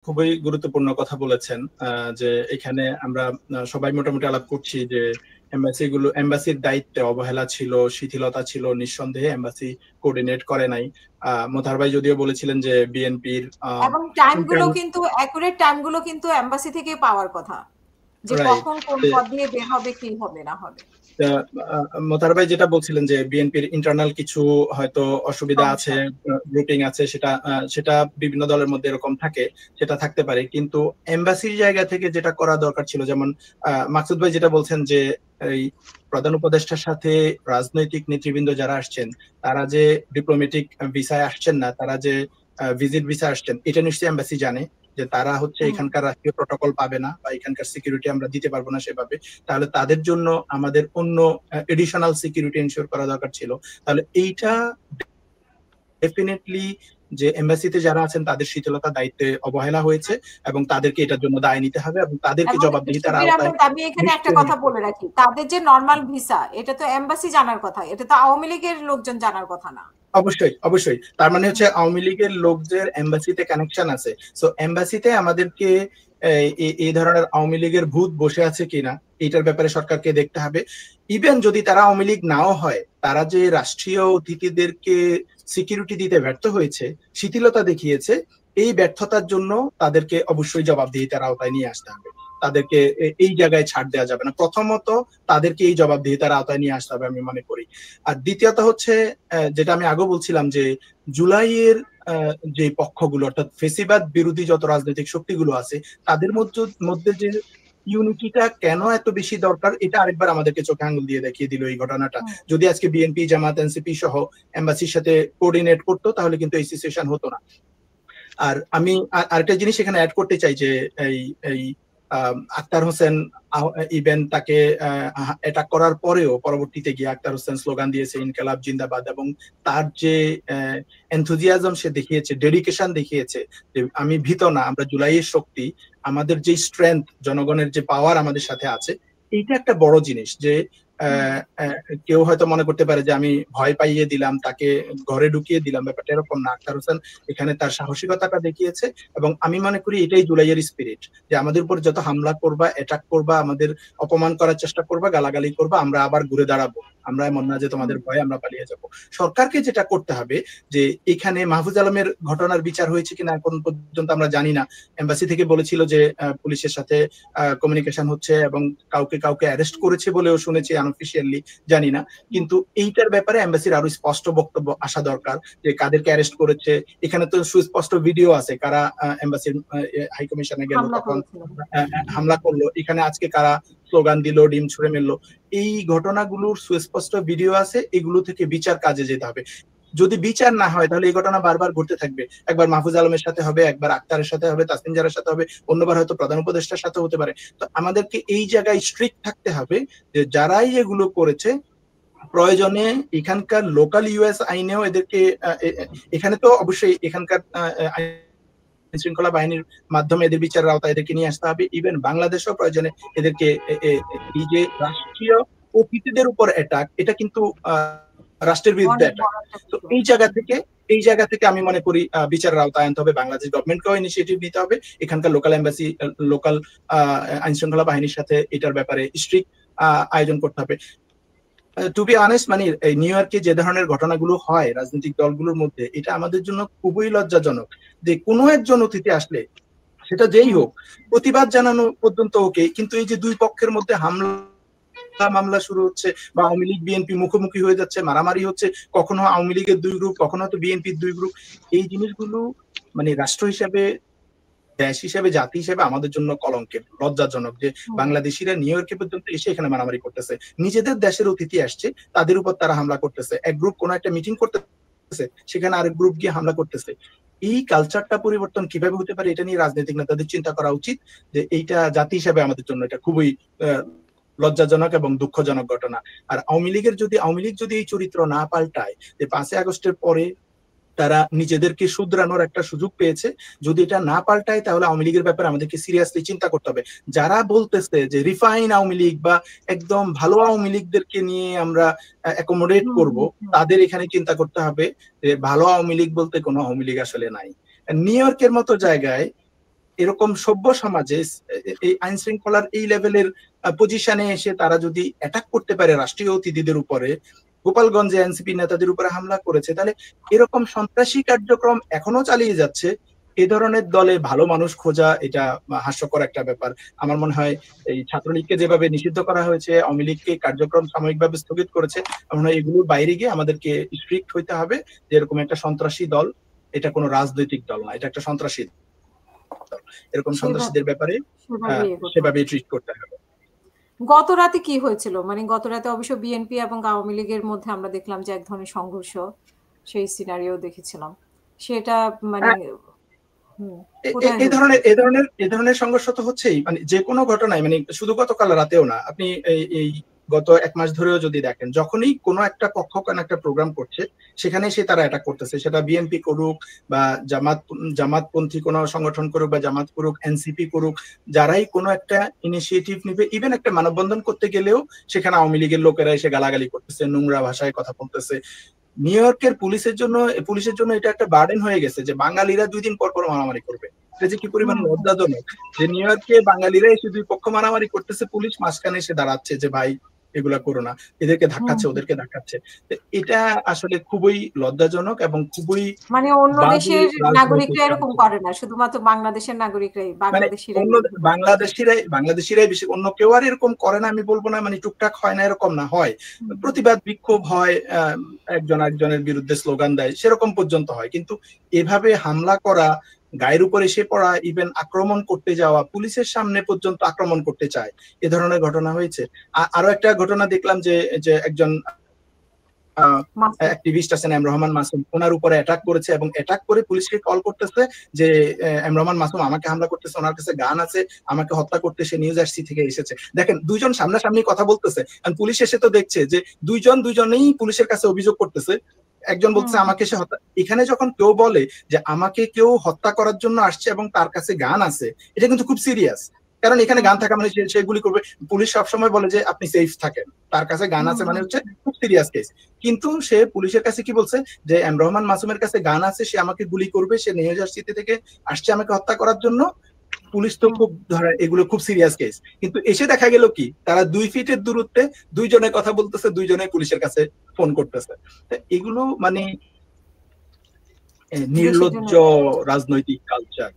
খুবই গুরুত্বপূর্ণ কথা বলেছেন যে এখানে আমরা সবাই মোটামুটি আলাপ করছি যে এম্বাসির দায়িত্বে অবহেলা ছিল, শিথিলতা ছিল, নিঃসন্দেহে এম্বাসি কোঅর্ডিনেট করে নাই। মোতাহার ভাই যদিও বলেছিলেন যে বিএনপির এবং টাইমগুলো কিন্তু অ্যাকুরেট টাইমগুলো কিন্তু এমবাসি থেকে পাওয়ার কথা, যে রাইট। কখন কোন পদ দিয়ে বের হবে, কি হবে না হবে। মোতাহার ভাই যেটা বলছিলেন যে বিএনপির ইন্টারনাল কিছু হয়তো অসুবিধা আছে, সমস্যা। গ্রুপিং আছে, সেটা বিভিন্ন দলের মধ্যে এরকম থাকে, সেটা থাকতে পারে। কিন্তু এমবাসির জায়গা থেকে যেটা করা দরকার ছিল, যেমন মাকসুদ ভাই যেটা বলছেন যে এই প্রধান উপদেষ্টার সাথে রাজনৈতিক নেতৃবৃন্দ যারা আসছেন, তারা যে ডিপ্লোম্যাটিক ভিসায় আসছেন না, তারা যে ভিজিট ভিসা আসছেন, এটা নিশ্চয়ই এমবাসি জানে যে তারা হচ্ছে এখানকার রাষ্ট্রীয় প্রটোকল পাবে না বা এখানকার সিকিউরিটি আমরা দিতে পারবো না সেভাবে। তাহলে তাদের জন্য আমাদের অন্য এডিশনাল সিকিউরিটি এনশিওর করা দরকার ছিল। তাহলে এইটা ডেফিনেটলি যে এমবাসিতে যারা আছেন তাদের শিথিলতা দায়িত্বে অবহেলা হয়েছে এবং তাদেরকে এটার জন্য দায় নিতে হবে এবং তাদেরকে এবং জবাবদিহিতার সুবীর আওতায় আহমেদ, আমি এখানে একটা নিশ্চয়ই কথা নিতে হবে। বলে রাখি, তাদের যে নরমাল ভিসা, এটা তো এমবাসি জানার কথা, এটা তো আওয়ামী লীগের লোকজন জানার কথা না। অবশ্যই অবশ্যই, তার মানে হচ্ছে আওয়ামী লীগের লোকদের এমবাসিতে কানেকশন আছে। সো এমবাসিতে আমাদেরকে এই ধরনের আওয়ামী লীগের ভূত বসে আছে কিনা এটার ব্যাপারে সরকারকে দেখতে হবে। ইভেন যদি তারা আওয়ামী লীগ নাও হয়, তারা যে রাষ্ট্রীয় অতিথিদেরকে সিকিউরিটি দিতে ব্যর্থ হয়েছে, শিথিলতা দেখিয়েছে, এই ব্যর্থতার জন্য তাদেরকে অবশ্যই জবাবদিহিতার আওতায় নিয়ে আসতে হবে। তাদেরকে এই জায়গায় ছাড় দেওয়া যাবে না। প্রথমত তাদেরকে এই জবাবদিহিতার আওতায় নিয়ে আসতে হবে আমি মনে করি। আর দ্বিতীয়ত হচ্ছে যেটা আমি আগে বলছিলাম যে জুলাইয়ের যে পক্ষগুলো অর্থাৎ ফেসিবাদ বিরোধী যত রাজনৈতিক শক্তিগুলো আছে, তাদের মধ্যে যে ইউনিটিটা কেন এত বেশি দরকার, এটা আরেকবার আমাদেরকে চোখে আঙুল দিয়ে দেখিয়ে দিল এই ঘটনাটা। যদি আজকে বিএনপি, জামাত, এনসিপি সহ এমবাসির সাথে কোঅর্ডিনেট করতো, তাহলে কিন্তু এই সিচুয়েশন হতো না। আর আমি আরেকটা জিনিস এখানে অ্যাড করতে চাই যে এই এই আক্তার হোসেন ইভেন তাকে অ্যাটাক করার পরেও পরবর্তীতে গিয়ে আক্তার হোসেন স্লোগান দিয়েছে ইনকালাব জিন্দাবাদ, এবং তার যে এনথুজিয়াজম সে দেখিয়েছে, ডেডিকেশন দেখিয়েছে যে আমি ভীত না, আমরা জুলাইয়ের শক্তি, আমাদের যে স্ট্রেংথ, জনগণের যে পাওয়ার আমাদের সাথে আছে, এইটা একটা বড় জিনিস। যে কেউ হয়তো মনে করতে পারে যে আমি ভয় পাইয়ে দিলাম, তাকে ঘরে ঢুকিয়ে দিলাম, ব্যাপারটা এরকম না। আক্তার হোসেন এখানে তার সাহসিকতাটা দেখিয়েছে এবং আমি মনে করি এটাই জুলাইয়ের স্পিরিট, যে আমাদের উপর যত হামলা করবা, অ্যাটাক করবা, আমাদের অপমান করার চেষ্টা করবা, গালাগালি করবা, আমরা আবার ঘুরে দাঁড়াবো। আমরা এমন না যে তোমাদের ভয়ে আমরা পালিয়ে যাব। সরকারকে যেটা করতে হবে যে এখানে মাহফুজ আলমের ঘটনার বিচার হয়েছে কিনা এখন পর্যন্ত আমরা জানি না। এমবাসি থেকে বলেছিল যে পুলিশের সাথে কমিউনিকেশন হচ্ছে এবং কাউকে কাউকে অ্যারেস্ট করেছে বলেও শুনেছি, আনঅফিসিয়ালি জানি না। কিন্তু এইটার ব্যাপারে এমবাসির আরো স্পষ্ট বক্তব্য আসা দরকার যে কাদেরকে অ্যারেস্ট করেছে। এখানে তো সুস্পষ্ট ভিডিও আছে কারা এমবাসির হাই কমিশনে গেল, তখন হামলা করলো, এখানে আজকে কারা স্লোগান দিল, ডিম ছুড়ে মেরলো, এই ঘটনাগুলোর সুস্পষ্ট ভিডিও আছে। এগুলো থেকে বিচার কাজে যেতে হবে। যদি বিচার না হয় তাহলে এই ঘটনা বারবার ঘটতে থাকবে। একবার মাহফুজ আলমের সাথে হবে, একবার আক্তারের সাথে হবে, তাসনিম জারার সাথে হবে, অন্যবার হয়তো প্রধান উপদেষ্টার সাথে হতে পারে। তো আমাদেরকে এই জায়গায় স্ট্রিক্ট থাকতে হবে যে যারাই এগুলো করেছে প্রয়োজনে এখানকার লোকাল ইউএস আইনেও এদেরকে, এখানে তো অবশ্যই এখানকার আইন শৃঙ্খলা বাহিনীর মাধ্যমে এদের বিচারের আওতায় এদেরকে নিয়ে আসতে হবে। ইভেন বাংলাদেশেও প্রয়োজনে এদেরকে এই যে রাষ্ট্রীয় অতিথিদের উপর অ্যাটাক, এটা কিন্তু রাষ্ট্রের বিরুদ্ধে অ্যাটাক। তো এই জায়গা থেকে আমি মনে করি বিচারের আওতায় আনতে হবে। বাংলাদেশ গভর্নমেন্টকেও ইনিশিয়েটিভ নিতে হবে, এখানকার লোকাল এম্বাসি, লোকাল আইন শৃঙ্খলা বাহিনীর সাথে এটার ব্যাপারে স্ট্রিক্ট আয়োজন করতে হবে। টু বি অনেস্ট, মানে নিউ ইয়র্কে যে ধরনের ঘটনাগুলো হয় রাজনৈতিক দলগুলোর মধ্যে, এটা আমাদের জন্য খুবই লজ্জাজনক যে কোনো একজন অতিথি আসলে, সেটা যেই হোক, প্রতিবাদ জানানো পর্যন্ত ওকে, কিন্তু এই যে দুই পক্ষের মধ্যে মামলা শুরু হচ্ছে বা আওয়ামী লীগ বিএনপি মুখোমুখি হয়ে যাচ্ছে, মারামারি হচ্ছে, কখনো আওয়ামী লীগের দুই গ্রুপ, কখনো হয়তো বিএনপির দুই গ্রুপ, এই জিনিসগুলো মানে রাষ্ট্র হিসেবে, দেশ হিসেবে, জাতি হিসেবে আমাদের জন্য কলঙ্কের, লজ্জাজনক যে বাংলাদেশিরা নিউ ইয়র্কে পর্যন্ত এসে এখানে মারামারি করতেছে। নিজেদের দেশের অতিথি আসছে, তাদের উপর তারা হামলা করতেছে। এক গ্রুপ কোনো একটা মিটিং করতেছে, সেখানে আরেক গ্রুপ গিয়ে হামলা করতেছে। এই কালচারটা পরিবর্তন কিভাবে হতে পারে, এটা নিয়ে রাজনৈতিক নেতাদের চিন্তা করা উচিত। যে এইটা জাতি হিসেবে আমাদের জন্য এটা খুবই লজ্জাজনক এবং দুঃখজনক ঘটনা। আর আওয়ামী লীগ যদি এই চরিত্র না পাল্টায়, যে 5ই আগস্টের পরে তারা নিজেদেরকে শুধরানোর একটা সুযোগ পেয়েছে, যদি এটা না পাল্টায় তাহলে আওয়ামী লীগের ব্যাপারে আমাদেরকে সিরিয়াসলি চিন্তা করতে হবে। যারা বলতেছে যে রিফাইন আওয়ামী লীগ বা একদম ভালো আওয়ামী লীগদেরকে নিয়ে আমরা অ্যাকোমোডেট করব, তাদের এখানে চিন্তা করতে হবে যে ভালো আওয়ামী লীগ বলতে কোনো আওয়ামী লীগ আসলে নাই। নিউ ইয়র্কের মতো জায়গায় এরকম সভ্য সমাজে এই আইন শৃঙ্খলার এই লেভেলের পজিশনে এসে তারা যদি অ্যাটাক করতে পারে রাষ্ট্রীয় অতিথিদের উপরে, গোপালগঞ্জে এনসিপি নেতাদের উপরে হামলা করেছে, তাহলে এরকম সন্ত্রাসী কার্যক্রম এখনো চালিয়ে যাচ্ছে। এই ধরনের দলে ভালো মানুষ খোঁজা এটা হাস্যকর একটা ব্যাপার। আমার মনে হয় এই ছাত্রলীগকে যেভাবে নিষিদ্ধ করা হয়েছে, আওয়ামী লীগকে কার্যক্রম সাময়িকভাবে স্থগিত করেছে, আমার মনে হয় এগুলোর বাইরে গিয়ে আমাদেরকে স্ট্রিক্ট হইতে হবে যে এরকম একটা সন্ত্রাসী দল, এটা কোনো রাজনৈতিক দল না, এটা একটা সন্ত্রাসী দল। এরকম সন্ত্রাসীদের ব্যাপারে সেভাবে ট্রিট করতে হবে। গত রাতে কি হয়েছিল? মানে গত রাতে অবশ্য বিএনপি এবং আওয়ামী লীগের মধ্যে আমরা দেখলাম যে এক ধরনের সংঘর্ষ, সেই সিনারিও দেখেছিলাম। সেটা মানে এই ধরনের সংঘর্ষ তো হচ্ছেই, মানে যে কোনো ঘটনায়, মানে শুধু গতকাল রাতেও না, আপনি এই গত এক মাস ধরেও যদি দেখেন, যখনই কোনো একটা পক্ষ কোনো একটা প্রোগ্রাম করছে সেখানে সে তারা অ্যাটাক করতেছে, সেটা বিএনপি করুক বা জামাতপন্থী কোনো সংগঠন করুক বা জামাত করুক, এনসিপি করুক, যারাই কোনো একটা ইনিশিয়েটিভ নিবে, ইভেন একটা মানববন্ধন করতে গেলেও সেখানে আওয়ামী লীগের লোকেরা এসে গালাগালি করতেছে, নোংরা ভাষায় কথা বলতেছে। নিউ ইয়র্কের পুলিশের জন্য এটা একটা বার্ডেন হয়ে গেছে যে বাঙালিরা 2 দিন পর পর মারামারি করবে। এটা যে কি পরিমাণ লজ্জাজনক যে নিউ ইয়র্কে বাঙালিরা এসে 2 পক্ষ মারামারি করতেছে, পুলিশ মাঝখানে এসে দাঁড়াচ্ছে যে ভাই এগুলা করো না, এদেরকে ধাক্কাচ্ছে, ওদেরকে ধাক্কাচ্ছে। এটা আসলে খুবই লজ্জাজনক এবং খুবই, মানে অন্য দেশের নাগরিকরা এরকম করে না, শুধুমাত্র বাংলাদেশের নাগরিকরাই, বাংলাদেশিরাই বেশি, অন্য কেউ আর এরকম করে না আমি বলবো না, মানে টুকটাক হয় না এরকম না, হয় প্রতিবাদ বিক্ষোভ হয়, একজন একজনের বিরুদ্ধে স্লোগান দেয়, সেরকম পর্যন্ত হয়, কিন্তু এভাবে হামলা করা, গায়ের উপর এসে পড়া, ইভেন আক্রমণ করতে যাওয়া, পুলিশের সামনে পর্যন্ত আক্রমণ করতে চায়, এ ধরনের ঘটনা হয়েছে। আরো একটা ঘটনা দেখলাম যে একজন অ্যাক্টিভিস্ট আছেন এম রহমান মাসুম, ওনার উপরে অ্যাটাক করেছে এবং অ্যাটাক করে পুলিশকে কল করতেছে যে এম রহমান মাসুম আমাকে হামলা করতেছে, ওনার কাছে গান আছে, আমাকে হত্যা করতে সে নিউ জার্সি থেকে এসেছে। দেখেন, দুইজন সামনাসামনি কথা বলতেছে, পুলিশ এসে তো দেখছে যে দুইজনেই পুলিশের কাছে অভিযোগ করতেছে। একজন বলছে আমাকে সে হত্যা, এখানে যখন কেউ বলে যে আমাকে কেউ হত্যা করার জন্য আসছে এবং তার কাছে গান আছে, এটা কিন্তু খুব সিরিয়াস, কারণ এখানে গান থাকা মানে সে গুলি করবে। পুলিশ সবসময় বলে যে আপনি সেফ থাকেন, তার কাছে গান আছে মানে হচ্ছে খুব সিরিয়াস কেস। কিন্তু সে পুলিশের কাছে কি বলছে যে এম রহমান মাসুমের কাছে গান আছে, সে আমাকে গুলি করবে, সে নিউ জার্সি থেকে আসছে আমাকে হত্যা করার জন্য। পুলিশ তো খুব ধরে এগুলো খুব সিরিয়াস কেস, কিন্তু এসে দেখা গেল কি তারা 2 ফিটের দূরত্বে দুইজনে কথা বলতেছে, দুইজনে পুলিশের কাছে ফোন করতেছে। এগুলো মানে নির্লজ্জ রাজনৈতিক কালচার।